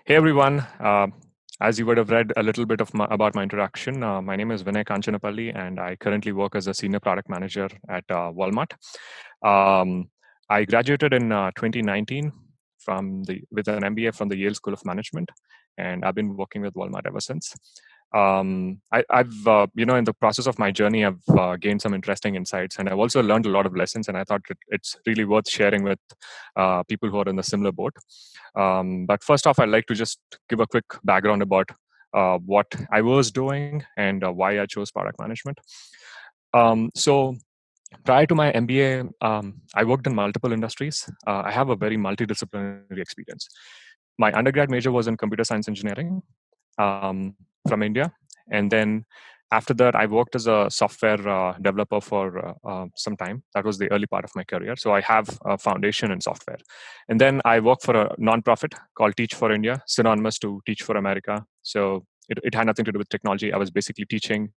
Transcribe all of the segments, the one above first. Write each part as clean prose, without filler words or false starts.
Hey everyone. As you would have read a little bit about my introduction, my name is Vinay Kanchanapally, and I currently work as a senior product manager at Walmart. Um, I graduated in 2019 with an MBA from the Yale School of Management, and I've been working with Walmart ever since. I've in the process of my journey, I've gained some interesting insights, and I've also learned a lot of lessons. And I thought it's really worth sharing with people who are in the similar boat. But first off, I'd like to just give a quick background about what I was doing and why I chose product management. So prior to my MBA, I worked in multiple industries. I have a very multidisciplinary experience. My undergrad major was in computer science engineering from India. And then after that, I worked as a software developer for some time. That was the early part of my career. So I have a foundation in software. And then I worked for a nonprofit called Teach for India, synonymous to Teach for America. So it had nothing to do with technology. I was basically teaching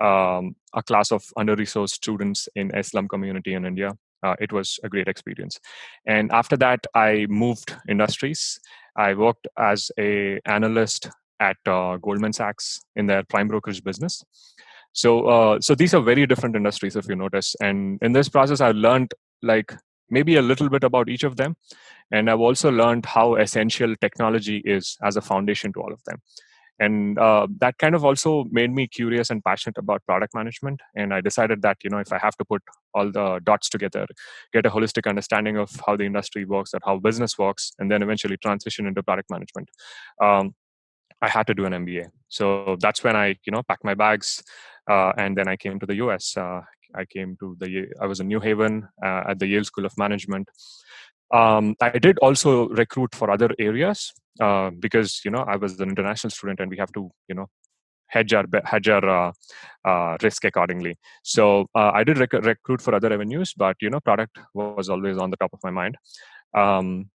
a class of under-resourced students in a slum community in India. It was a great experience. And after that, I moved industries. I worked as a analyst at Goldman Sachs in their prime brokerage business. So these are very different industries, if you notice. And in this process, I learned like maybe a little bit about each of them. And I've also learned how essential technology is as a foundation to all of them. And that kind of also made me curious and passionate about product management. And I decided that, if I have to put all the dots together, get a holistic understanding of how the industry works, and how business works, and then eventually transition into product management, um, I had to do an MBA. So that's when I, packed my bags, and then I came to the US. I was in New Haven at the Yale School of Management. I did also recruit for other areas because I was an international student, and we have to hedge our risk accordingly. So I did recruit for other avenues, but product was always on the top of my mind. Um,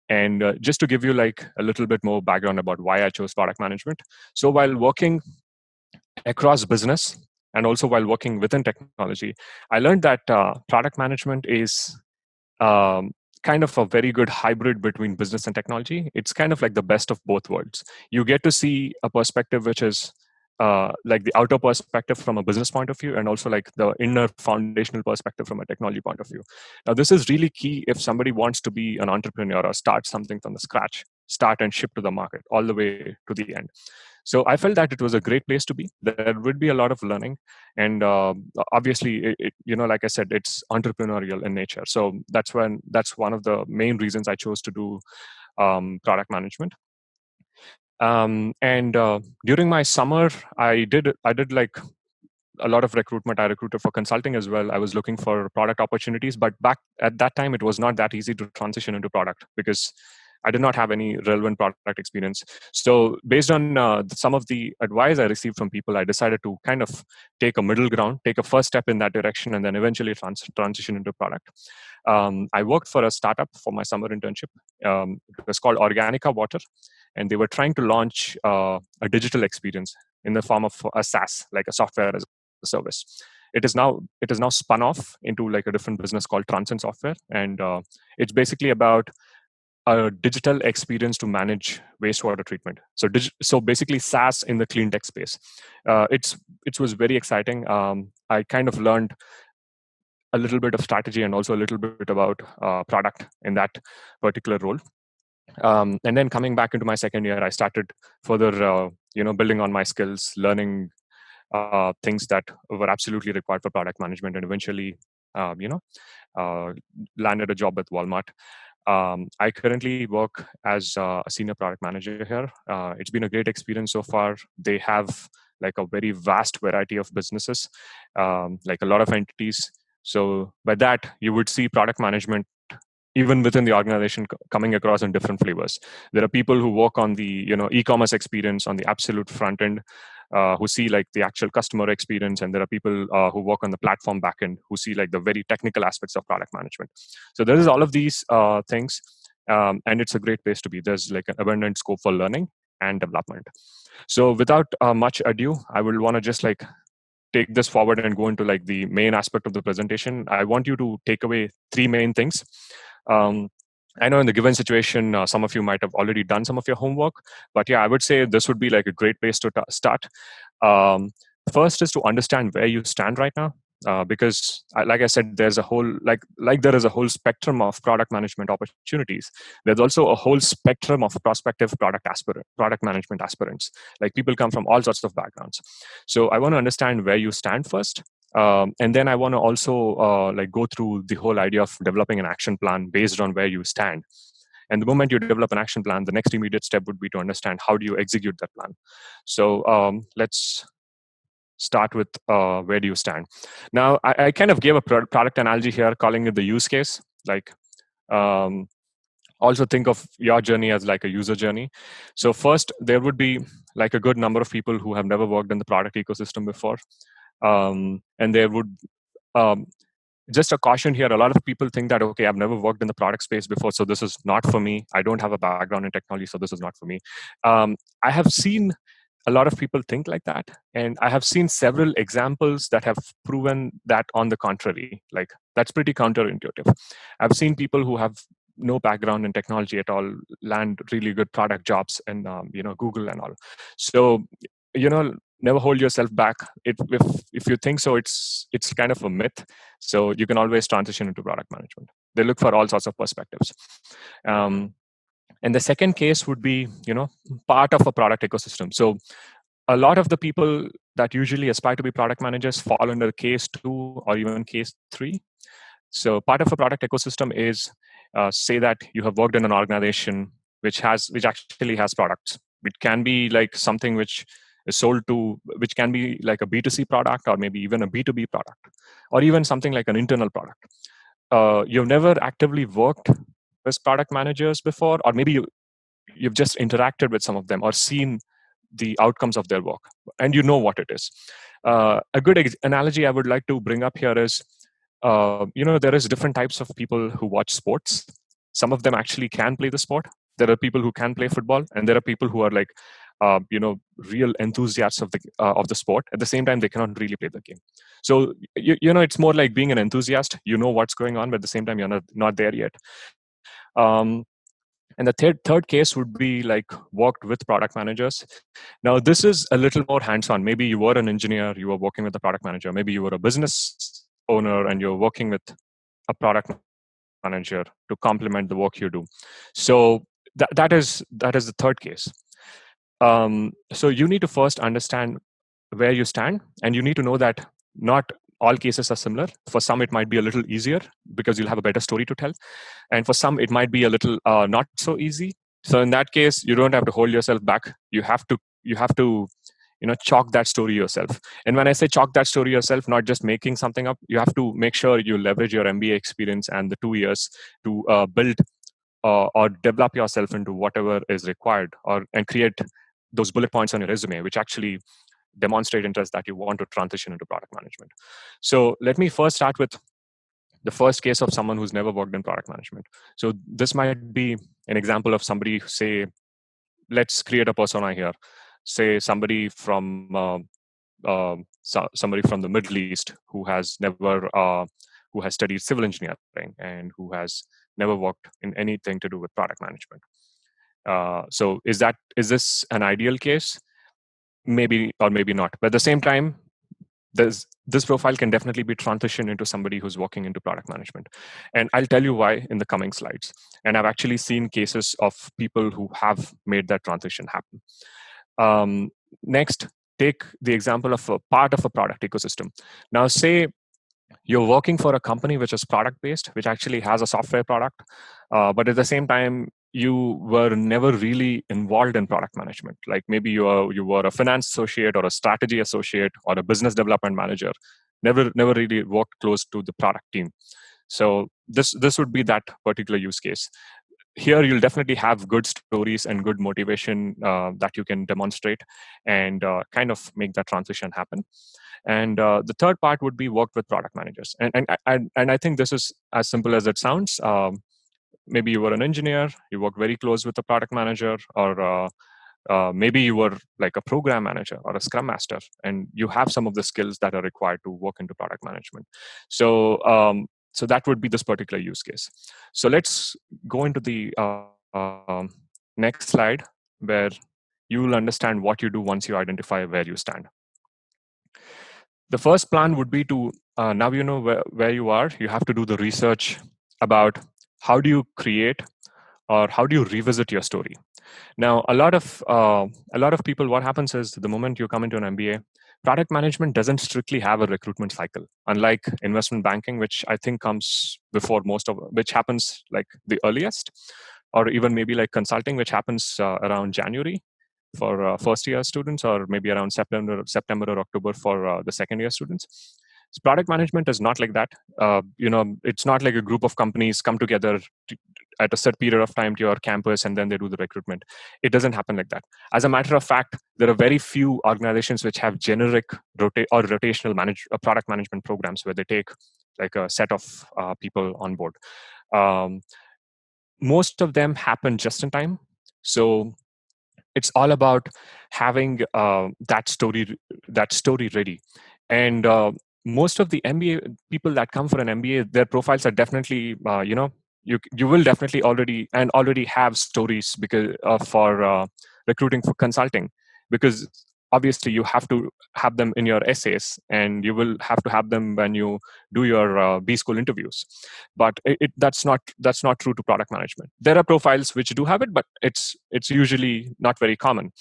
and just to give you like a little bit more background about why I chose product management. So while working across business and also while working within technology, I learned that product management is um, kind of a very good hybrid between business and technology. It's kind of like the best of both worlds. You get to see a perspective which is like the outer perspective from a business point of view, and also like the inner foundational perspective from a technology point of view. Now, this is really key if somebody wants to be an entrepreneur or start something from the scratch, start and ship to the market all the way to the end. So I felt that it was a great place to be. There would be a lot of learning, and obviously, like I said, it's entrepreneurial in nature. So that's one of the main reasons I chose to do product management. And during my summer, I did like a lot of recruitment. I recruited for consulting as well. I was looking for product opportunities, but back at that time, it was not that easy to transition into product because I did not have any relevant product experience. So, based on some of the advice I received from people, I decided to kind of take a middle ground, take a first step in that direction, and then eventually transition into product. I worked for a startup for my summer internship. It was called Organica Water, and they were trying to launch a digital experience in the form of a SaaS, like a software as a service. It is now spun off into like a different business called Transcend Software, and it's basically about a digital experience to manage wastewater treatment. So basically SaaS in the clean tech space. It was very exciting. I kind of learned a little bit of strategy and also a little bit about product in that particular role. And then coming back into my second year, I started further, building on my skills, learning things that were absolutely required for product management, and eventually, landed a job with Walmart. I currently work as a senior product manager here. It's been a great experience so far. They have like a very vast variety of businesses, like a lot of entities. So by that, you would see product management even within the organization coming across in different flavors. There are people who work on the e-commerce experience on the absolute front end, who see like the actual customer experience, and there are people who work on the platform backend who see like the very technical aspects of product management. So there is all of these things, and it's a great place to be. There's like an abundant scope for learning and development. So without much ado, I will want to just like take this forward and go into like the main aspect of the presentation. I want you to take away three main things. Um, I know in the given situation, some of you might have already done some of your homework, but yeah, I would say this would be like a great place to start. Um, First is to understand where you stand right now, because, like I said, there's a whole like there is a whole spectrum of product management opportunities. There's also a whole spectrum of prospective product management aspirants. Like people come from all sorts of backgrounds. So I want to understand where you stand first, and then I want to also like go through the whole idea of developing an action plan based on where you stand. And the moment you develop an action plan, the next immediate step would be to understand how do you execute that plan. So let's start with where do you stand. Now, I kind of gave a product analogy here, calling it the use case. Like, um, also think of your journey as like a user journey. So first, there would be like a good number of people who have never worked in the product ecosystem before, and there would um, just a caution here, a lot of people think that, okay, I've never worked in the product space before, so this is not for me. I don't have a background in technology, so this is not for me. I have seen a lot of people think like that, and I have seen several examples that have proven that on the contrary, like that's pretty counterintuitive. I've seen people who have no background in technology at all land really good product jobs and Google and all. So never hold yourself back. If you think so, it's kind of a myth. So you can always transition into product management. They look for all sorts of perspectives. um, and the second case would be part of a product ecosystem. So a lot of the people that usually aspire to be product managers fall under case 2 or even case 3. So part of a product ecosystem is, say that you have worked in an organization which actually has products. It can be like something which is sold to, which can be like a B2C product, or maybe even a B2B product, or even something like an internal product. You've never actively worked with product managers before, or maybe you've just interacted with some of them or seen the outcomes of their work, and you know what it is. A good analogy I would like to bring up here is, there is different types of people who watch sports. Some of them actually can play the sport. There are people who can play football, and there are people who are like, real enthusiasts of the sport. At the same time, they cannot really play the game. So it's more like being an enthusiast. You know what's going on, but at the same time, you're not there yet. Um, and the third case would be like worked with product managers. Now, this is a little more hands-on. Maybe you were an engineer, you were working with a product manager. Maybe you were a business owner and you're working with a product manager to complement the work you do. So that is the third case. So you need to first understand where you stand, and you need to know that not all cases are similar. For some, it might be a little easier because you'll have a better story to tell, and for some, it might be a little not so easy. So in that case, you don't have to hold yourself back. You have to chalk that story yourself. And when I say chalk that story yourself, not just making something up, you have to make sure you leverage your MBA experience and the 2 years to build or develop yourself into whatever is required, and create those bullet points on your resume, which actually demonstrate interest that you want to transition into product management. So let me first start with the first case of someone who's never worked in product management. So this might be an example of somebody, say, let's create a persona here. Say somebody from the Middle East who has studied civil engineering and who has never worked in anything to do with product management. So is this an ideal case? Maybe or maybe not. But at the same time, this profile can definitely be transitioned into somebody who's working into product management. And I'll tell you why in the coming slides. And I've actually seen cases of people who have made that transition happen. Next, take the example of a part of a product ecosystem. Now, say you're working for a company which is product based, which actually has a software product, but at the same time, you were never really involved in product management. Like maybe you were a finance associate or a strategy associate or a business development manager, never really worked close to the product team. So this would be that particular use case. Here you'll definitely have good stories and good motivation that you can demonstrate and kind of make that transition happen. And the third part would be work with product managers. And I think this is as simple as it sounds. Maybe you were an engineer, you worked very close with a product manager, or maybe you were like a program manager or a scrum master, and you have some of the skills that are required to work into product management. So So that would be this particular use case. So let's go into the next slide, where you will understand what you do once you identify where you stand. The first plan would be to, now you know where you are, you have to do the research about how do you create or how do you revisit your story. Now, a lot of people, what happens is the moment you come into an MBA, product management doesn't strictly have a recruitment cycle, unlike investment banking, which I think comes before which happens like the earliest, or even maybe like consulting, which happens around January for first year students, or maybe around September or October for the second year students. So product management is not like that. It's not like a group of companies come together at a set period of time to your campus and then they do the recruitment. It doesn't happen like that. As a matter of fact, there are very few organizations which have generic rotational product management programs where they take like a set of people on board. Most of them happen just in time. So it's all about having that story ready. And most of the MBA people that come for an MBA, their profiles are definitely you will definitely already have stories because for recruiting for consulting, because obviously you have to have them in your essays, and you will have to have them when you do your B school interviews. But that's not true to product management. There are profiles which do have it, but it's usually not very common.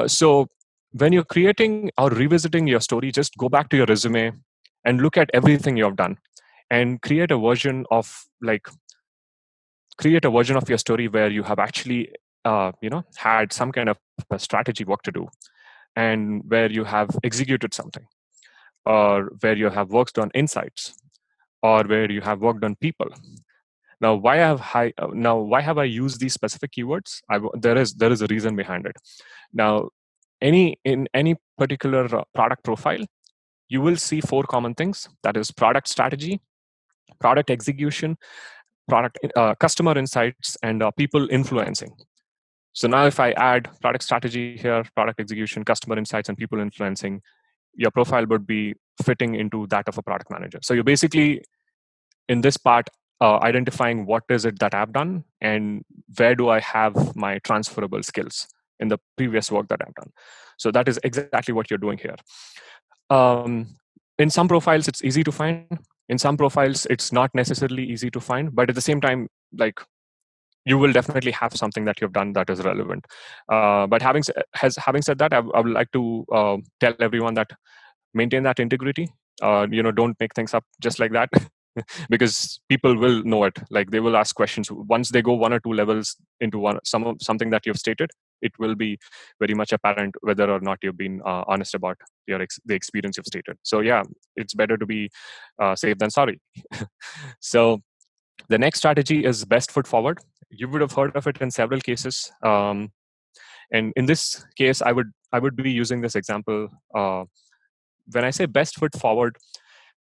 So when you're creating or revisiting your story, just go back to your resume and look at everything you have done, and create a version of your story where you have actually had some kind of a strategy work to do, and where you have executed something, or where you have worked on insights, or where you have worked on people. Now, why have I used these specific keywords? There is a reason behind it. Now, in any particular product profile, you will see four common things. That is product strategy, product execution, product customer insights, and people influencing. So now if I add product strategy here, product execution, customer insights, and people influencing, your profile would be fitting into that of a product manager. So you're basically in this part identifying what is it that I've done and where do I have my transferable skills in the previous work that I've done. So that is exactly what you're doing here. In some profiles, it's easy to find. In some profiles, it's not necessarily easy to find. But at the same time, like, you will definitely have something that you've done that is relevant. But having said that, I would like to tell everyone that maintain that integrity. Don't make things up just like that. Because people will know it. Like, they will ask questions once they go one or two levels into something that you've stated. It will be very much apparent whether or not you've been honest about the experience you've stated. So yeah, it's better to be safe than sorry. So the next strategy is best foot forward. You would have heard of it in several cases, and in this case, I would be using this example. When I say best foot forward,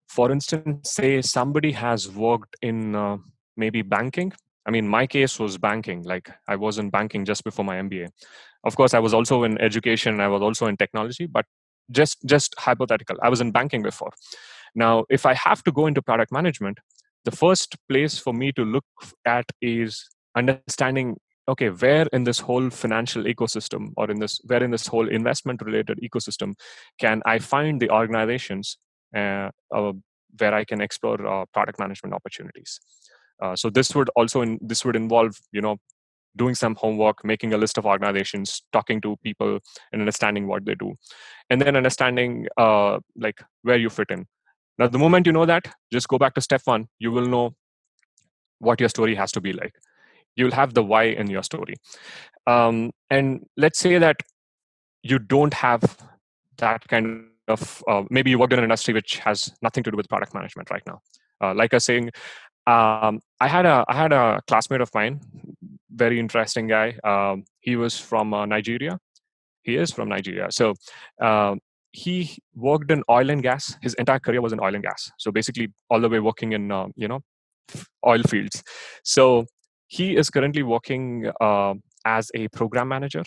for instance, say somebody has worked in maybe banking. I mean, my case was banking. Like, I was in banking just before my MBA. Of course, I was also in education. I was also in technology, but just hypothetical. I was in banking before. Now, if I have to go into product management, the first place for me to look at is understanding, okay, where in this whole financial ecosystem, or where in this whole investment related ecosystem can I find the organizations where I can explore product management opportunities. So this would involve, doing some homework, making a list of organizations, talking to people, and understanding what they do, and then understanding like where you fit in. Now, the moment you know that, just go back to step one. You will know what your story has to be like. You'll have the why in your story. And let's say that you don't have that kind of, maybe you worked in an industry which has nothing to do with product management right now. Like I was saying, I had a classmate of mine, very interesting guy. He was from Nigeria. He is from Nigeria. So he worked in oil and gas. His entire career was in oil and gas. So basically, all the way working in oil fields. So he is currently working as a program manager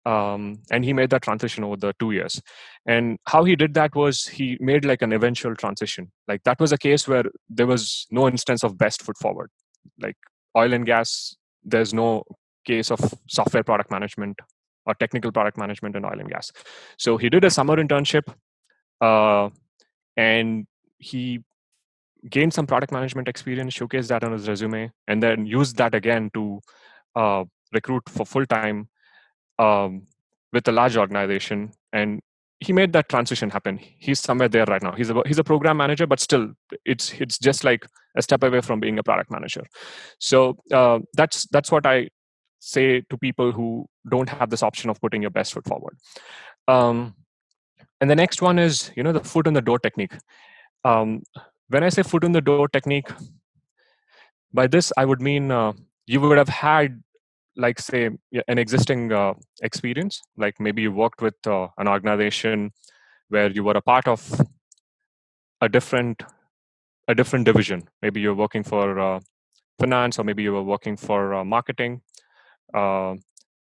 And he made that transition over the 2 years. And how he did that was he made like an eventual transition. Like that was a case where there was no instance of best foot forward. Like oil and gas, there's no case of software product management or technical product management in oil and gas. So he did a summer internship, uh, and he gained some product management experience, showcased that on his resume, and then used that again to uh, recruit for full time, um, with a large organization. And he made that transition happen. He's somewhere there right now. He's a program manager, but still, it's just like a step away from being a product manager. So that's what I say to people who don't have this option of putting your best foot forward. Um, and the next one is, the foot in the door technique. Um, when I say foot in the door technique, by this I would mean you would have had, like, say, an existing experience. Like maybe you worked with an organization where you were a part of a different a different division. Maybe you're working for finance, or maybe you were working for marketing, uh,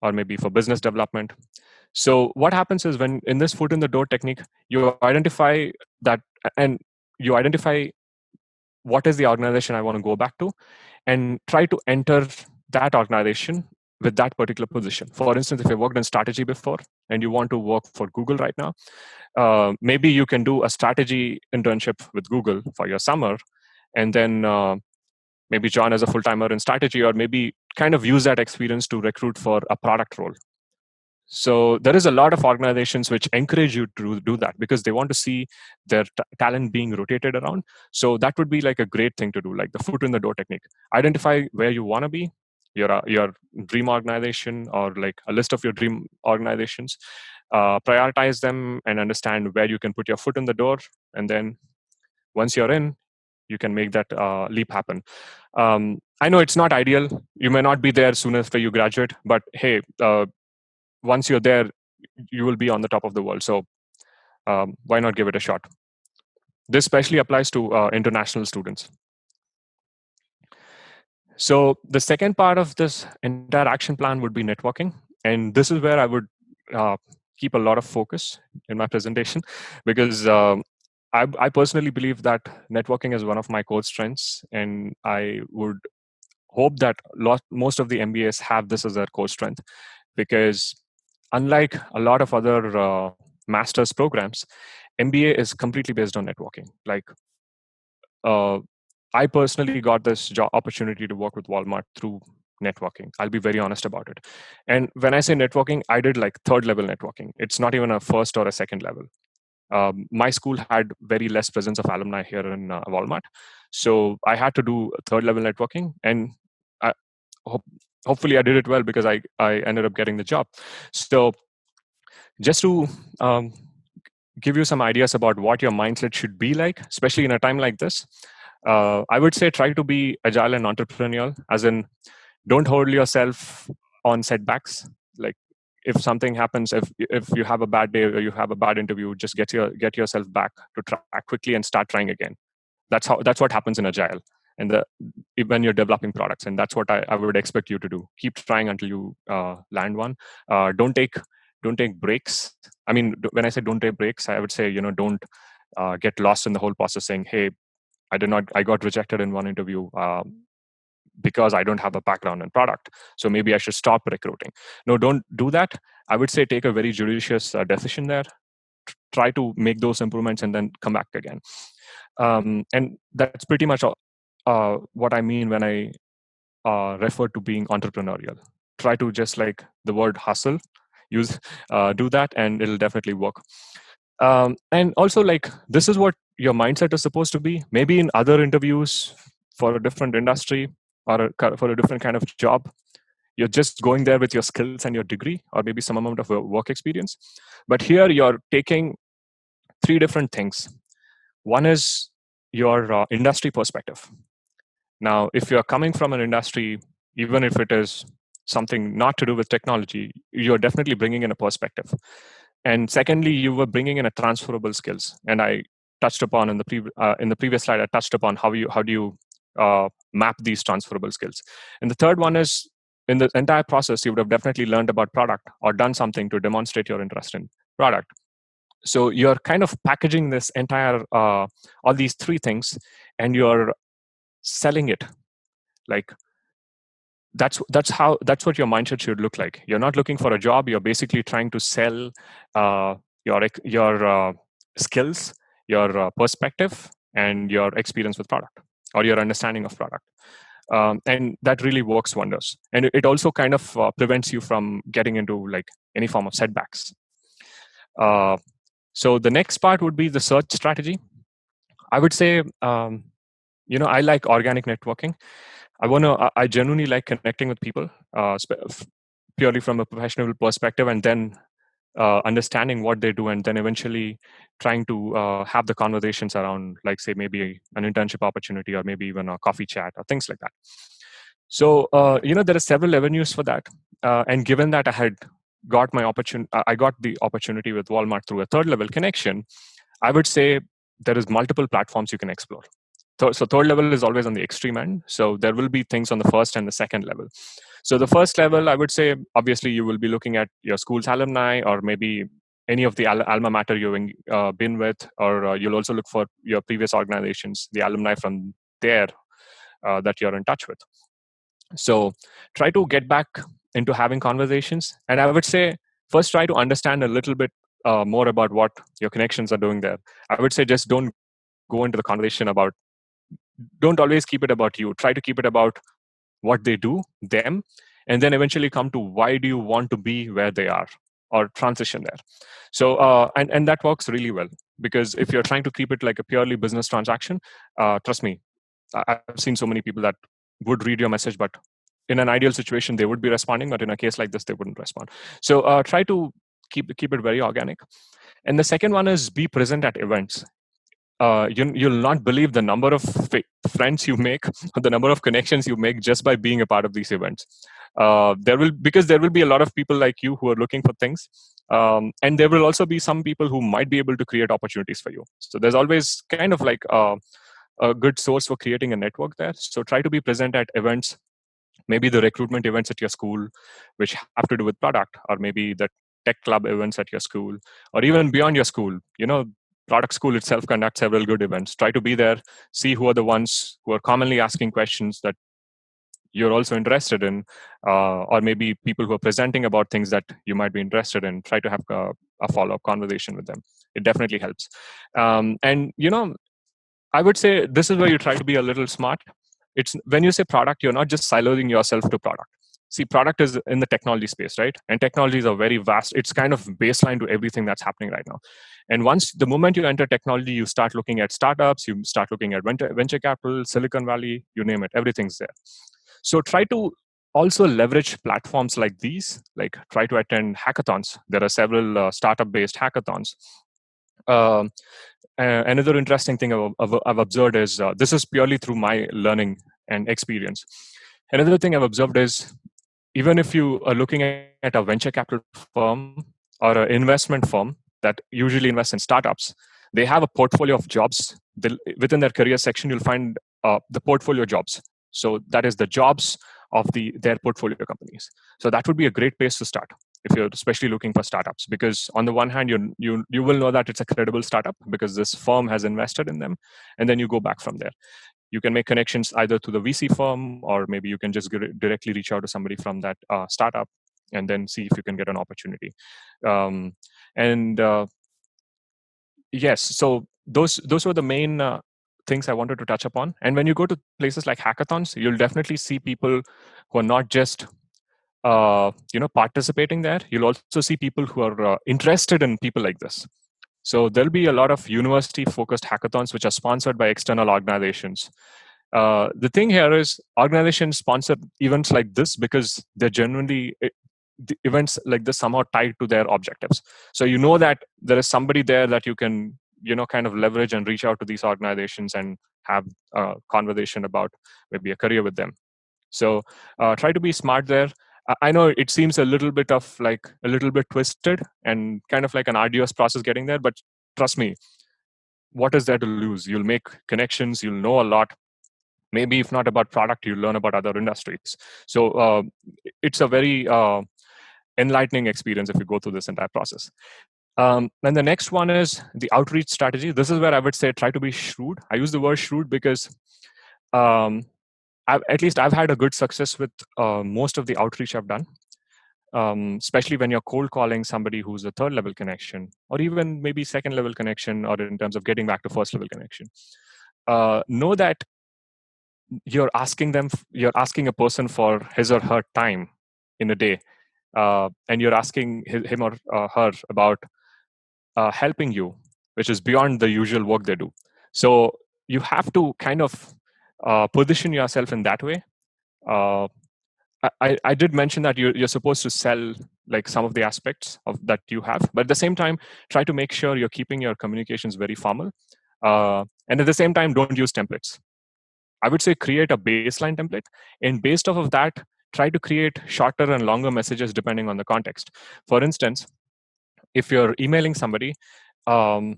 or maybe for business development. So what happens is, when in this foot in the door technique, you identify that, and you identify what is the organization I want to go back to, and try to enter that organization with that particular position. For instance, if you worked in strategy before and you want to work for Google right now, maybe you can do a strategy internship with Google for your summer, and then maybe join as a full timer in strategy, or maybe kind of use that experience to recruit for a product role. So there is a lot of organizations which encourage you to do that, because they want to see their talent being rotated around. So that would be like a great thing to do, like the foot in the door technique. Identify where you want to be, your dream organization, or like a list of your dream organizations. Prioritize them and understand where you can put your foot in the door, and then once you're in, you can make that leap happen. I know it's not ideal. You may not be there soon after you graduate, but hey, once you're there, you will be on the top of the world. So why not give it a shot? This especially applies to international students. So the second part of this entire action plan would be networking. And this is where I would uh, keep a lot of focus in my presentation, because I personally believe that networking is one of my core strengths. And I would hope that most of the MBAs have this as their core strength, because unlike a lot of other master's programs, MBA is completely based on networking. Like, I personally got this job opportunity to work with Walmart through networking. I'll be very honest about it. And when I say networking, I did like third level networking. It's not even a first or a second level. My school had very less presence of alumni here in Walmart, so I had to do third level networking, and I, hopefully I did it well, because I ended up getting the job. So just to give you some ideas about what your mindset should be like, especially in a time like this, I would say try to be agile and entrepreneurial, as in, don't hold yourself on setbacks. Like, if something happens, if you have a bad day or you have a bad interview, just get yourself back to track quickly and start trying again. That's what happens in agile, and when you're developing products. And that's what I would expect you to do. Keep trying until you land one. Don't take breaks. I mean, when I say don't take breaks, I would say, don't get lost in the whole process, saying, hey, I got rejected in one interview because I don't have a background in product, so maybe I should stop recruiting. No, don't do that. I would say take a very judicious decision there. Try to make those improvements and then come back again. And that's pretty much what I mean when I refer to being entrepreneurial. Try to, just like the word hustle, do that, and it'll definitely work. And also, like, this is what your mindset is supposed to be. Maybe in other interviews for a different industry, or for a different kind of job, you're just going there with your skills and your degree, or maybe some amount of work experience. But here you're taking three different things. One is your industry perspective. Now, if you're coming from an industry, even if it is something not to do with technology, you're definitely bringing in a perspective. And secondly, you were bringing in a transferable skills. And I touched upon in the previous slide, I touched upon how do you map these transferable skills. And the third one is in the entire process, you would have definitely learned about product or done something to demonstrate your interest in product. So you're kind of packaging this entire all these three things, and you're selling it. Like that's what your mindset should look like. You're not looking for a job. You're basically trying to sell uh, your skills, your perspective, and your experience with product, or your understanding of product. And that really works wonders. And it also kind of prevents you from getting into like any form of setbacks. So the next part would be the search strategy. I would say, I like organic networking. I genuinely like connecting with people, purely from a professional perspective, and then understanding what they do, and then eventually trying to have the conversations around, like, say, maybe an internship opportunity, or maybe even a coffee chat or things like that. So there are several avenues for that. And given that I got the opportunity with Walmart through a third level connection, I would say there is multiple platforms you can explore. So third level is always on the extreme end. So there will be things on the first and the second level. So the first level, I would say, obviously, you will be looking at your school's alumni, or maybe any of the alma mater you've been with, or you'll also look for your previous organizations, the alumni from there that you're in touch with. So try to get back into having conversations. And I would say, first, try to understand a little bit more about what your connections are doing there. I would say just don't go into the conversation about, don't always keep it about you. Try to keep it about what they do, them, and then eventually come to why do you want to be where they are, or transition there. So and that works really well, because if you're trying to keep it like a purely business transaction, trust me, I've seen so many people that would read your message, but in an ideal situation they would be responding, but in a case like this they wouldn't respond. So try to keep it very organic. And the second one is be present at events. You'll not believe the number of friends you make, or the number of connections you make just by being a part of these events. Because there will be a lot of people like you who are looking for things, and there will also be some people who might be able to create opportunities for you. So there's always kind of like a good source for creating a network there. So try to be present at events, maybe the recruitment events at your school, which have to do with product, or maybe the tech club events at your school, or even beyond your school. Product school itself conducts several good events. Try to be there, see who are the ones who are commonly asking questions that you're also interested in, or maybe people who are presenting about things that you might be interested in. Try to have a follow-up conversation with them. It definitely helps. And I would say this is where you try to be a little smart. It's when you say product, you're not just siloing yourself to product. See, product is in the technology space, right? And technologies are very vast. It's kind of baseline to everything that's happening right now. And once the moment you enter technology, you start looking at startups, you start looking at venture capital, Silicon Valley, you name it, everything's there. So try to also leverage platforms like these, like try to attend hackathons. There are several startup-based hackathons. Another interesting thing I've observed is, this is purely through my learning and experience. Another thing I've observed is, even if you are looking at a venture capital firm or an investment firm that usually invests in startups, they have a portfolio of jobs. Within their career section, you'll find the portfolio jobs. So that is the jobs of their portfolio companies. So that would be a great place to start if you're especially looking for startups, because on the one hand, you will know that it's a credible startup because this firm has invested in them, and then you go back from there. You can make connections either to the VC firm, or maybe you can just directly reach out to somebody from that startup, and then see if you can get an opportunity. And yes, so those were the main things I wanted to touch upon. And when you go to places like hackathons, you'll definitely see people who are not just participating there. You'll also see people who are interested in people like this. So there'll be a lot of university-focused hackathons which are sponsored by external organizations. The thing here is, organizations sponsor events like this because they're genuinely the events like this somehow tied to their objectives. So you know that there is somebody there that you can kind of leverage and reach out to these organizations and have a conversation about maybe a career with them. So try to be smart there. I know it seems a little bit twisted and kind of like an arduous process getting there, but trust me, what is there to lose? You'll make connections, you'll know a lot, Maybe if not about product, you learn about other industries. So it's a very enlightening experience if you go through this entire process. And the next one is the outreach strategy. This is where I would say try to be shrewd. I use the word shrewd because um, at least I've had a good success with most of the outreach I've done, especially when you're cold calling somebody who's a third level connection, or even maybe second level connection, or in terms of getting back to first level connection. Know that you're asking a person for his or her time in a day, and you're asking him or her about helping you, which is beyond the usual work they do. So you have to kind of position yourself in that way. Uh, I did mention that you're supposed to sell like some of the aspects of that you have, but at the same time, try to make sure you're keeping your communications very formal. And at the same time, don't use templates. I would say create a baseline template, and based off of that, try to create shorter and longer messages depending on the context. For instance, if you're emailing somebody, um,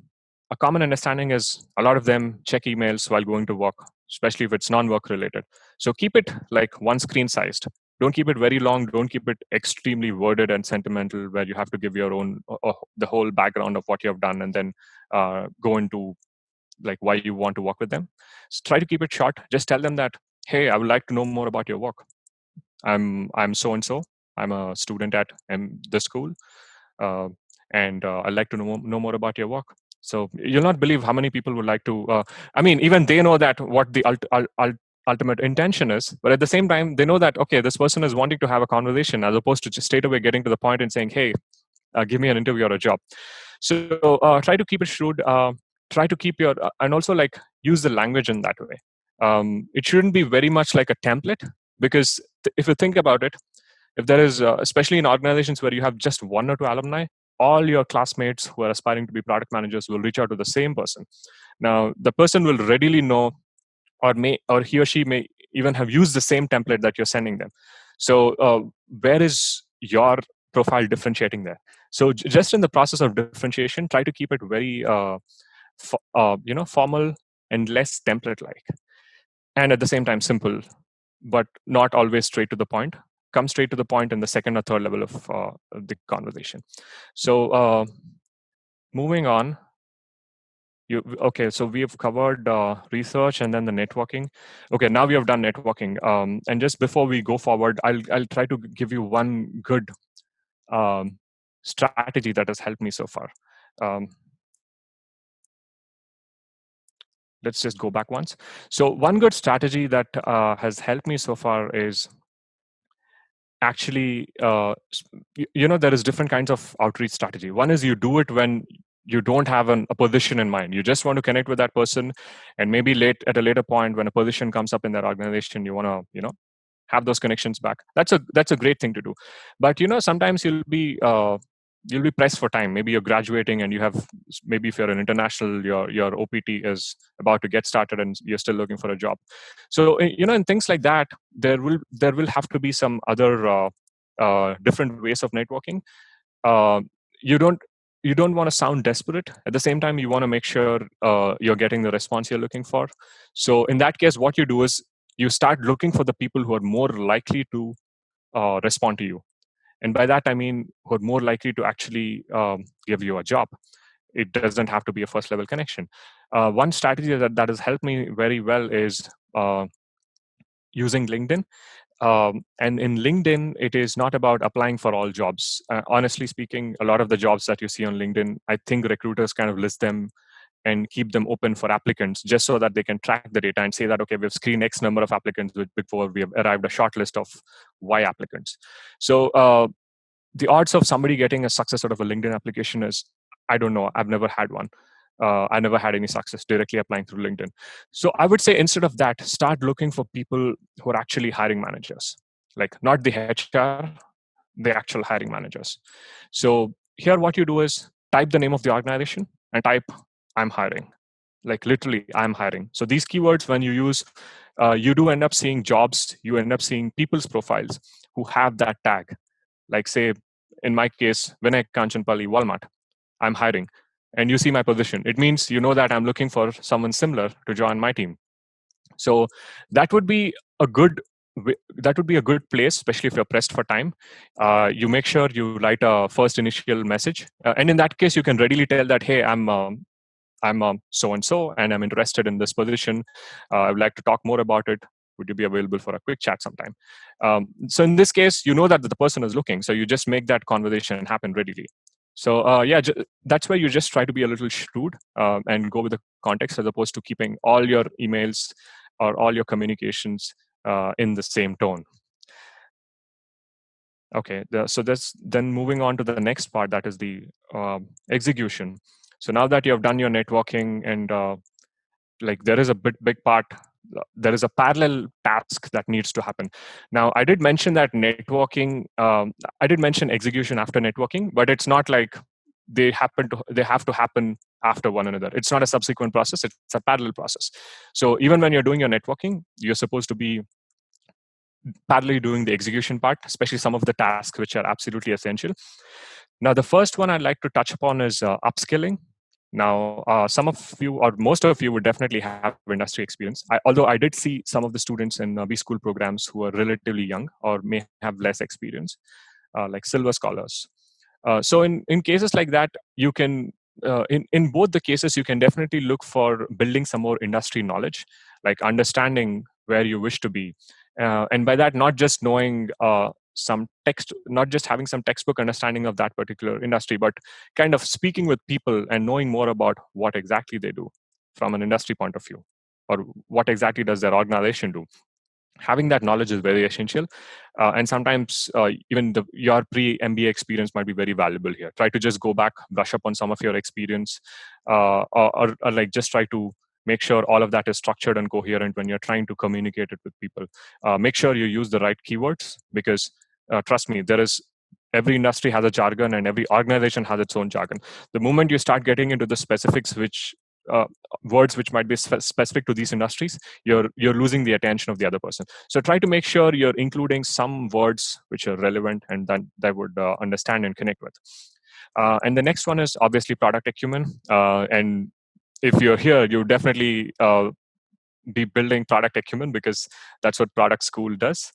a common understanding is a lot of them check emails while going to work, especially if it's non-work related. So keep it like one screen sized. Don't keep it very long. Don't keep it extremely worded and sentimental, where you have to give your own the whole background of what you have done, and then go into like why you want to work with them. So try to keep it short. Just tell them that, hey, I would like to know more about your work. I'm so and so. I'm a student at this school, uh, and I'd like to know more about your work. So you'll not believe how many people would like to. I mean, even they know that what the ultimate intention is, but at the same time, they know that okay, this person is wanting to have a conversation, as opposed to just straight away getting to the point and saying, "Hey, give me an interview or a job." So try to keep it shrewd. Try to keep your and also like use the language in that way. It shouldn't be very much like a template, because if you think about it, if there is especially in organizations where you have just one or two alumni, all your classmates who are aspiring to be product managers will reach out to the same person. Now the person will readily know, or he or she may even have used the same template that you're sending them. So where is your profile differentiating there? So just in the process of differentiation, try to keep it very formal and less template like, and at the same time simple, but not always straight to the point. Come straight to the point in the second or third level of the conversation. So moving on, okay, so we have covered research and then the networking. Okay, now we have done networking. And just before we go forward, I'll try to give you one good um, strategy that has helped me so far. Um, let's just go back once. So one good strategy that has helped me so far is actually there is different kinds of outreach strategy. One is you do it when you don't have a position in mind. You just want to connect with that person, and maybe at a later point when a position comes up in that organization, you want to have those connections back. That's a great thing to do. But sometimes you'll be pressed for time. Maybe you're graduating and you have, maybe if you're an international, your OPT is about to get started and you're still looking for a job. So in things like that, there will have to be some other different ways of networking. uh, you don't you don't want to sound desperate. At the same time, you want to make sure you're getting the response you're looking for. So in that case, what you do is you start looking for the people who are more likely to respond to you. And by that, I mean who are more likely to actually give you a job. It doesn't have to be a first level connection. One strategy that has helped me very well is using LinkedIn. And in LinkedIn, it is not about applying for all jobs. Honestly speaking, a lot of the jobs that you see on LinkedIn, I think recruiters kind of list them and keep them open for applicants just so that they can track the data and say that, okay, we've screened X number of applicants before we have arrived a short list of Y applicants. So the odds of somebody getting a success out of a LinkedIn application is, I don't know. I've never had one. I never had any success directly applying through LinkedIn. So I would say instead of that, start looking for people who are actually hiring managers, like not the HR, the actual hiring managers. So here, what you do is type the name of the organization and type "I'm hiring." Like literally, I'm hiring. So these keywords, when you use, you do end up seeing jobs. You end up seeing people's profiles who have that tag. Like say, in my case, Vinay, Kanchanapally, Walmart. I'm hiring, and you see my position. It means you know that I'm looking for someone similar to join my team. So that would be a good that would be a good place, especially if you're pressed for time. You make sure you write a first initial message, and in that case, you can readily tell that, hey, I'm so and so, and I'm interested in this position. I would like to talk more about it. Would you be available for a quick chat sometime? So in this case, you know that the person is looking, so you just make that conversation happen readily. So yeah, that's where you just try to be a little shrewd and go with the context, as opposed to keeping all your emails or all your communications in the same tone. Okay, so that's then moving on to the next part, that is the execution. So now that you have done your networking and like there is a big part, there is a parallel task that needs to happen. Now I did mention that networking, I did mention execution after networking, but it's not like they have to happen after one another. It's not a subsequent process, it's a parallel process. So even when you're doing your networking, you're supposed to be parallelly doing the execution part, especially some of the tasks which are absolutely essential. Now, the first one I'd like to touch upon is upskilling. Now, some of you or most of you would definitely have industry experience. Although I did see some of the students in B school programs who are relatively young or may have less experience, like silver scholars. So in cases like that, you can in both the cases you can definitely look for building some more industry knowledge, like understanding where you wish to be, and by that not just knowing some text, not just having some textbook understanding of that particular industry, but kind of speaking with people and knowing more about what exactly they do from an industry point of view, or what exactly does their organization do. Having that knowledge is very essential, and sometimes even your pre-MBA experience might be very valuable here. Try to just go back, brush up on some of your experience, or like just try to make sure all of that is structured and coherent when you're trying to communicate it with people. Make sure you use the right keywords, because trust me, there is every industry has a jargon and every organization has its own jargon. The moment you start getting into the specifics, which uh, words which might be specific to these industries, you're losing the attention of the other person. So try to make sure you're including some words which are relevant and that they would understand and connect with. And the next one is obviously product acumen. And if you're here, you definitely be building product acumen, because that's what product school does.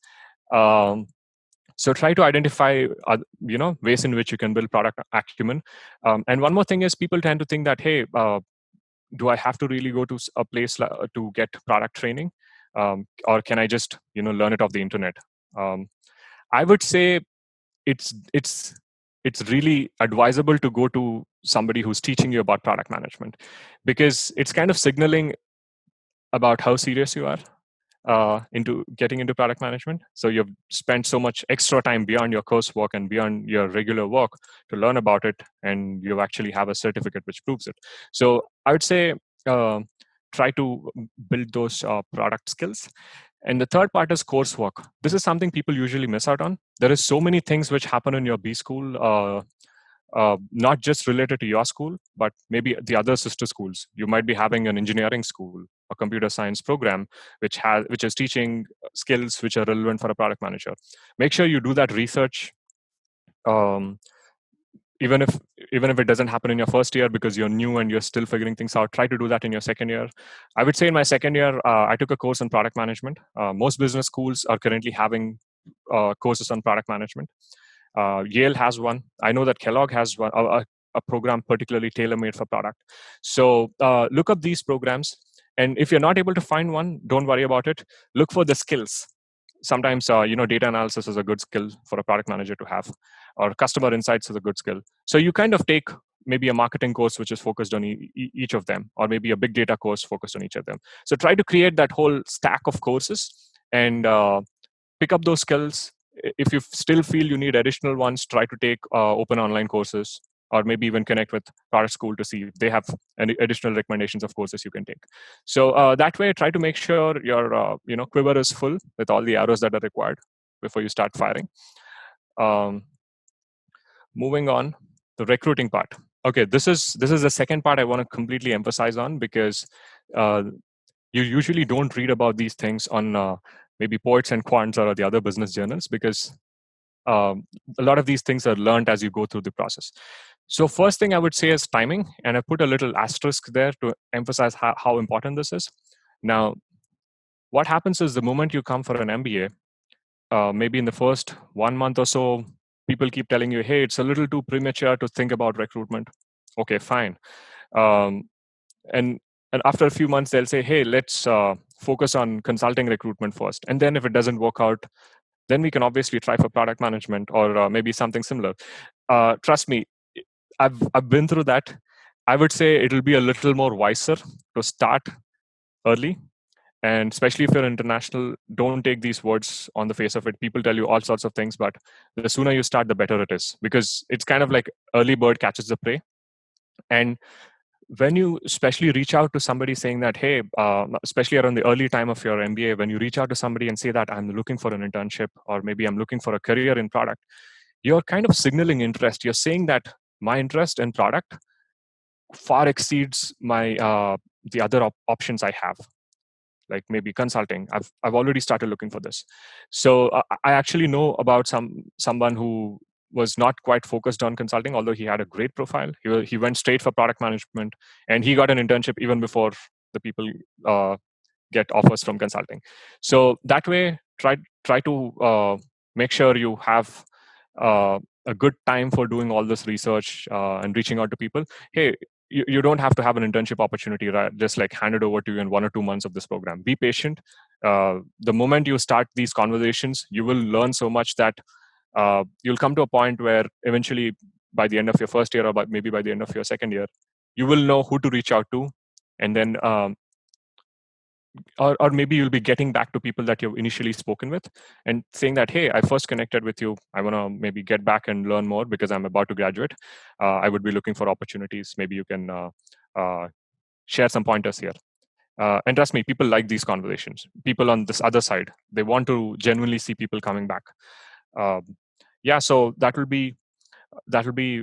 So try to identify ways in which you can build product acumen. And one more thing is, people tend to think that, hey, do I have to really go to a place to get product training, or can I just learn it off the internet? I would say it's it's really advisable to go to somebody who's teaching you about product management, because it's kind of signaling about how serious you are into getting into product management. So you've spent so much extra time beyond your coursework and beyond your regular work to learn about it, and you actually have a certificate which proves it. So I would say uh, try to build those product skills. And the third part is coursework. This is something people usually miss out on. There is so many things which happen in your B school, not just related to your school, but maybe the other sister schools. You might be having an engineering school, a computer science program, which is teaching skills which are relevant for a product manager. Make sure you do that research. Um, even if it doesn't happen in your first year because you're new and you're still figuring things out, try to do that in your second year. I would say in my second year, I took a course in product management. Most business schools are currently having courses on product management. Yale has one. I know that Kellogg has one, a program particularly tailor-made for product. So look up these programs. And if you're not able to find one, don't worry about it. Look for the skills. Sometimes, data analysis is a good skill for a product manager to have, or customer insights is a good skill. So you kind of take maybe a marketing course which is focused on each of them, or maybe a big data course focused on each of them. So try to create that whole stack of courses and pick up those skills. If you still feel you need additional ones, try to take open online courses, or maybe even connect with product school to see if they have any additional recommendations of courses you can take. So that way, try to make sure your quiver is full with all the arrows that are required before you start firing. Um, Moving on, the recruiting part. Okay, this is the second part I want to completely emphasize on, because uh, you usually don't read about these things on maybe Poets and Quants or the other business journals, because a lot of these things are learned as you go through the process. So first thing I would say is timing, and I put a little asterisk there to emphasize how important this is. Now, what happens is the moment you come for an MBA, maybe in the first 1 month or so, people keep telling you, hey, it's a little too premature to think about recruitment. Okay, fine. Um, and and after a few months, they'll say, hey, let's focus on consulting recruitment first. And then if it doesn't work out, then we can obviously try for product management or maybe something similar. Trust me, I've been through that. I would say it'll be a little more wiser to start early, and especially if you're international, don't take these words on the face of it. People tell you all sorts of things, but the sooner you start, the better it is, because it's kind of like early bird catches the prey. And when you especially reach out to somebody saying that, hey, especially around the early time of your MBA, when you reach out to somebody and say that I'm looking for an internship, or maybe I'm looking for a career in product, you're kind of signaling interest. You're saying that my interest in product far exceeds my the other options I have, like maybe consulting. I've already started looking for this. So I actually know about someone who was not quite focused on consulting, although he had a great profile. He went straight for product management, and he got an internship even before the people get offers from consulting. So that way, try to make sure you have a good time for doing all this research and reaching out to people. Hey, you don't have to have an internship opportunity, right? Just like hand it over to you in 1 or 2 months of this program. Be patient. The moment you start these conversations, you will learn so much that you'll come to a point where eventually, by the end of your first year, or maybe by the end of your second year, you will know who to reach out to. And then or maybe you'll be getting back to people that you've initially spoken with and saying that, hey, I first connected with you, I want to maybe get back and learn more because I'm about to graduate. I would be looking for opportunities. Maybe you can share some pointers here. And trust me, people like these conversations. People on this other side, they want to genuinely see people coming back. um, yeah, so that will be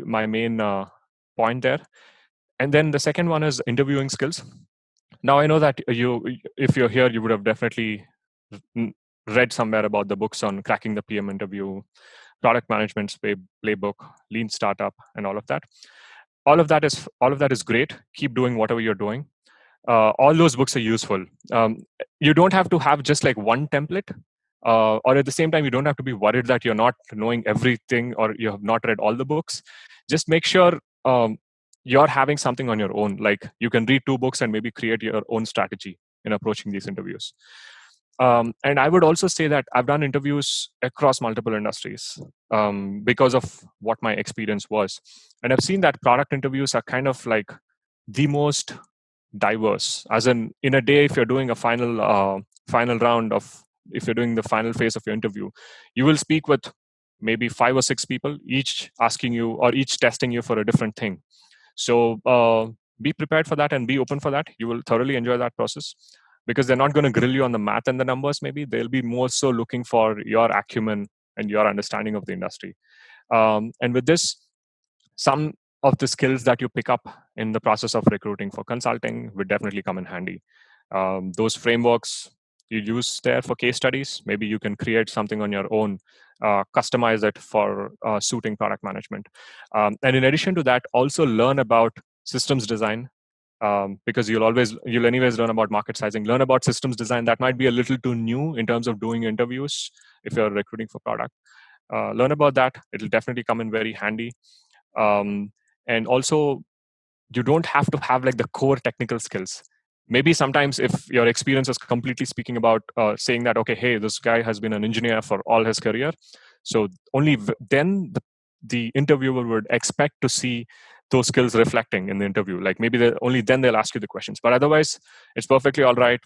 my main point there. And then the second one is interviewing skills. Now I know that if you're here, you would have definitely read somewhere about the books on cracking the PM interview, product management playbook, lean startup, and all of that. All of that is great. Keep doing whatever you're doing. All those books are useful. You don't have to have just like one template, or at the same time, you don't have to be worried that you're not knowing everything or you have not read all the books. Just make sure you're having something on your own. Like you can read 2 books and maybe create your own strategy in approaching these interviews. And I would also say that I've done interviews across multiple industries because of what my experience was. And I've seen that product interviews are kind of like the most diverse. As in a day, if you're doing a final round of, if you're doing the final phase of your interview, you will speak with maybe 5 or 6 people, each asking you or each testing you for a different thing. So be prepared for that and be open for that. You will thoroughly enjoy that process, because they're not going to grill you on the math and the numbers. Maybe they'll be more so looking for your acumen and your understanding of the industry. And with this, some of the skills that you pick up in the process of recruiting for consulting would definitely come in handy. Those frameworks you use there for case studies, maybe you can create something on your own, customize it for suiting product management. And in addition to that, also learn about systems design, because you'll anyways learn about market sizing, learn about systems design. That might be a little too new in terms of doing interviews if you're recruiting for product. Learn about that. It'll definitely come in very handy. And also, you don't have to have like the core technical skills. Maybe sometimes if your experience is completely speaking about saying that, okay, hey, this guy has been an engineer for all his career, so only then the interviewer would expect to see those skills reflecting in the interview. Like maybe only then they'll ask you the questions, but otherwise it's perfectly all right.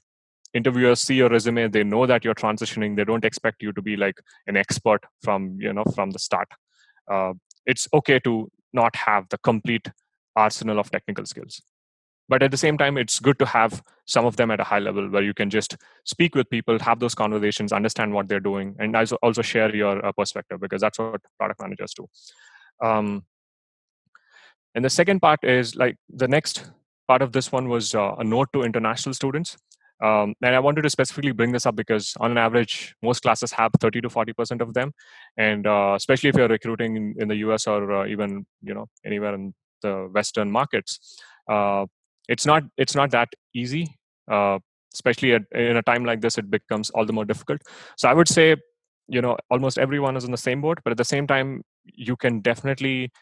Interviewers see your resume, they know that you're transitioning, they don't expect you to be like an expert from the start. uh, it's okay to not have the complete arsenal of technical skills, but at the same time, it's good to have some of them at a high level where you can just speak with people, have those conversations, understand what they're doing, and also share your perspective, because that's what product managers do. um, and the second part is like the next part of this one was a note to international students. And I wanted to specifically bring this up because on an average, most classes have 30 to 40% of them. And especially if you're recruiting in the US or even anywhere in the Western markets, uh, it's not that easy. especially in a time like this, it becomes all the more difficult. So I would say, almost everyone is in the same boat, but at the same time, you can definitely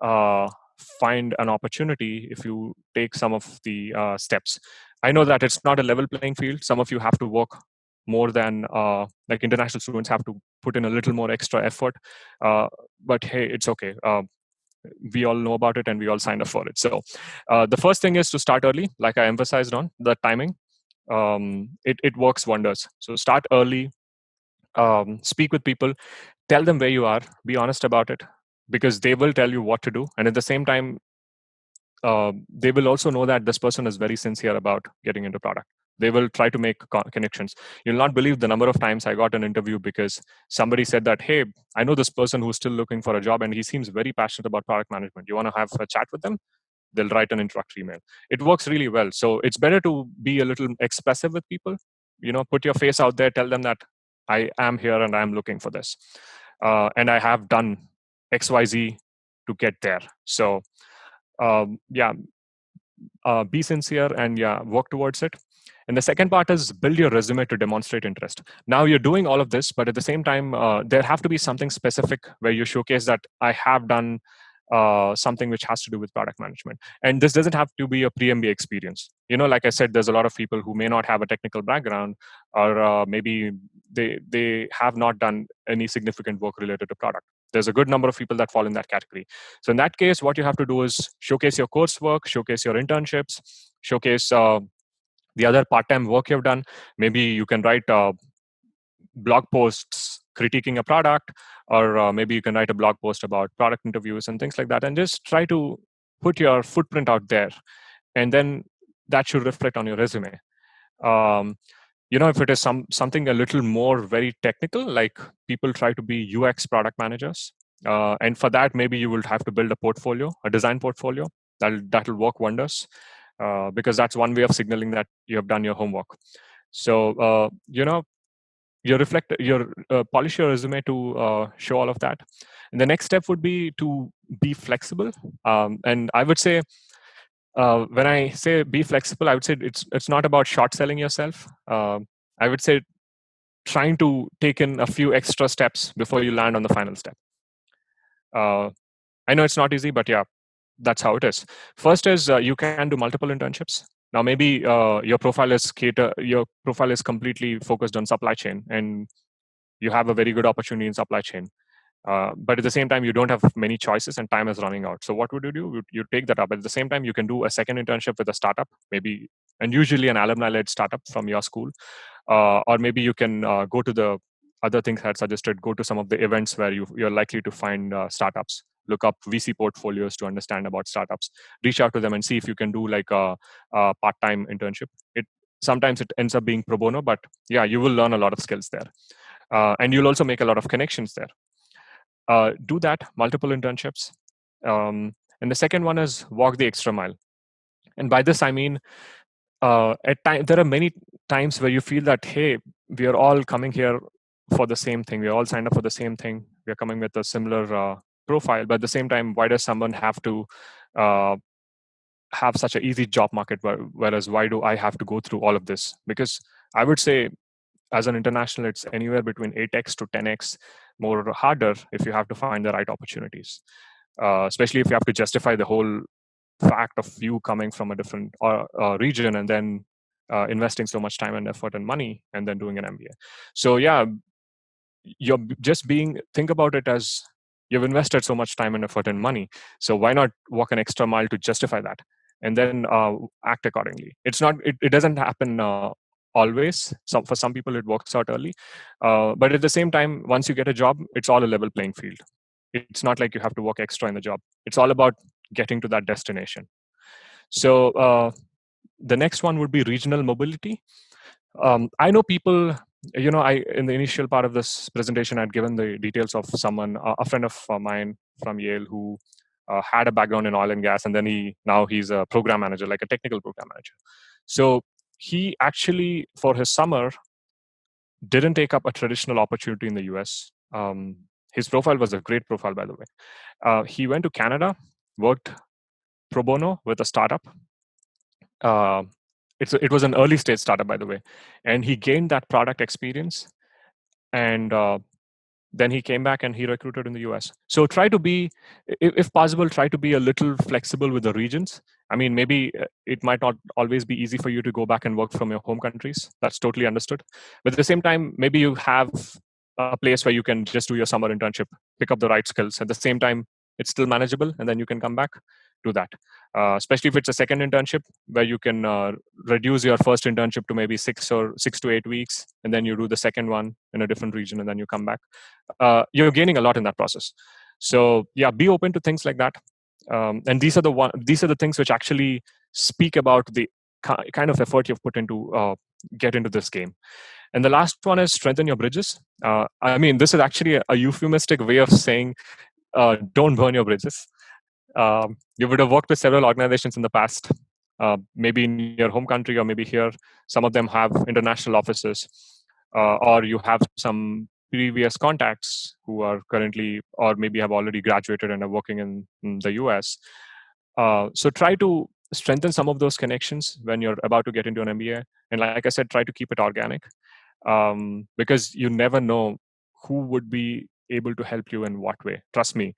uh, find an opportunity if you take some of the steps. I know that it's not a level playing field. Some of you have to work more than like international students have to put in a little more extra effort. Uh, but hey, it's okay. We all know about it and we all signed up for it. So the first thing is to start early, like I emphasized on the timing. It works wonders. So start early, speak with people, tell them where you are, be honest about it, because they will tell you what to do. And at the same time, they will also know that this person is very sincere about getting into product. They will try to make connections. You'll not believe the number of times I got an interview because somebody said that, hey, I know this person who's still looking for a job and he seems very passionate about product management. You want to have a chat with them? They'll write an introductory email. It works really well. So it's better to be a little expressive with people. Put your face out there, tell them that I am here and I'm looking for this. And I have done XYZ to get there. So yeah, be sincere and yeah, work towards it. And the second part is build your resume to demonstrate interest. Now you're doing all of this, but at the same time, there have to be something specific where you showcase that I have done something which has to do with product management. And this doesn't have to be a pre-MBA experience. Like I said, there's a lot of people who may not have a technical background, or maybe they have not done any significant work related to product. There's a good number of people that fall in that category. So in that case, what you have to do is showcase your coursework, showcase your internships, showcase the other part-time work you've done. Maybe you can write blog posts critiquing a product, or maybe you can write a blog post about product interviews and things like that, and just try to put your footprint out there, and then that should reflect on your resume. um, if it is something a little more very technical, like people try to be UX product managers, and for that maybe you will have to build a portfolio, a design portfolio. That'll work wonders, because that's one way of signaling that you have done your homework. So your polish your resume to show all of that. And the next step would be to be flexible. And I would say, when I say be flexible, I would say it's not about short selling yourself. I would say trying to take in a few extra steps before you land on the final step. uh, I know it's not easy, but yeah, that's how it is. First is you can do multiple internships. Now maybe your profile is completely focused on supply chain, and you have a very good opportunity in supply chain. But at the same time, you don't have many choices and time is running out. So what would you do? You take that up. At the same time, you can do a second internship with a startup, maybe, and usually an alumni-led startup from your school. Or maybe you can go to the other things I had suggested, go to some of the events where you're likely to find startups, look up VC portfolios to understand about startups, reach out to them and see if you can do like a part-time internship. Sometimes it ends up being pro bono, but yeah, you will learn a lot of skills there. And you'll also make a lot of connections there. Do that, multiple internships. And the second one is walk the extra mile. And by this, I mean, there are many times where you feel that, hey, we are all coming here for the same thing. We are all signed up for the same thing. We are coming with a similar profile. But at the same time, why does someone have to have such an easy job market? Whereas why do I have to go through all of this? Because I would say, as an international, it's anywhere between 8x to 10x more harder if you have to find the right opportunities, especially if you have to justify the whole fact of you coming from a different region and then investing so much time and effort and money and then doing an MBA. So yeah, you're just think about it as you've invested so much time and effort and money. So why not walk an extra mile to justify that, and then act accordingly. It doesn't happen always. For some people it works out early, but at the same time, once you get a job, it's all a level playing field. It's not like you have to work extra in the job. It's all about getting to that destination. So the next one would be regional mobility. I know people, I in the initial part of this presentation, I'd given the details of someone, a friend of mine from Yale, who had a background in oil and gas, and then he's a program manager, like a technical program manager. So he actually, for his summer, didn't take up a traditional opportunity in the US. His profile was a great profile, by the way. He went to Canada, worked pro bono with a startup, uh, it was an early stage startup, by the way, and he gained that product experience, and then he came back and he recruited in the US. So try to be, if possible, try to be a little flexible with the regions. I mean, maybe it might not always be easy for you to go back and work from your home countries. That's totally understood. But at the same time, maybe you have a place where you can just do your summer internship, pick up the right skills. At the same time, it's still manageable, and then you can come back, do that. Especially if it's a second internship, where you can reduce your first internship to maybe 6 to 8 weeks, and then you do the second one in a different region, and then you come back. You're gaining a lot in that process. So yeah, be open to things like that. And these are the things which actually speak about the kind of effort you've put into get into this game. And the last one is strengthen your bridges. I mean, this is actually a euphemistic way of saying don't burn your bridges. You would have worked with several organizations in the past, maybe in your home country or maybe here. Some of them have international offices, or you have some previous contacts who are currently or maybe have already graduated and are working in the US. So try to strengthen some of those connections when you're about to get into an MBA. And like I said, try to keep it organic, because you never know who would be able to help you in what way. Trust me,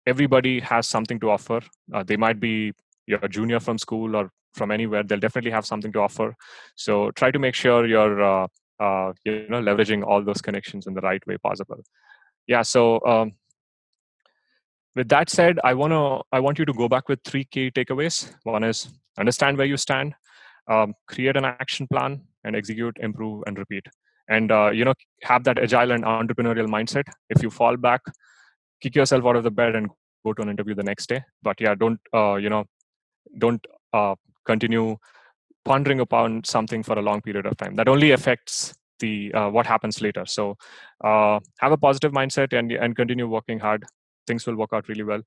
everybody has something to offer. They might be your junior from school or from anywhere. They'll definitely have something to offer. So try to make sure you're leveraging all those connections in the right way possible. Yeah. So with that said, I want you to go back with 3 key takeaways. One is understand where you stand, create an action plan, and execute, improve, and repeat. And have that agile and entrepreneurial mindset. If you fall back, kick yourself out of the bed and go to an interview the next day. But yeah, don't continue pondering upon something for a long period of time. That only affects the what happens later. So have a positive mindset and continue working hard. Things will work out really well.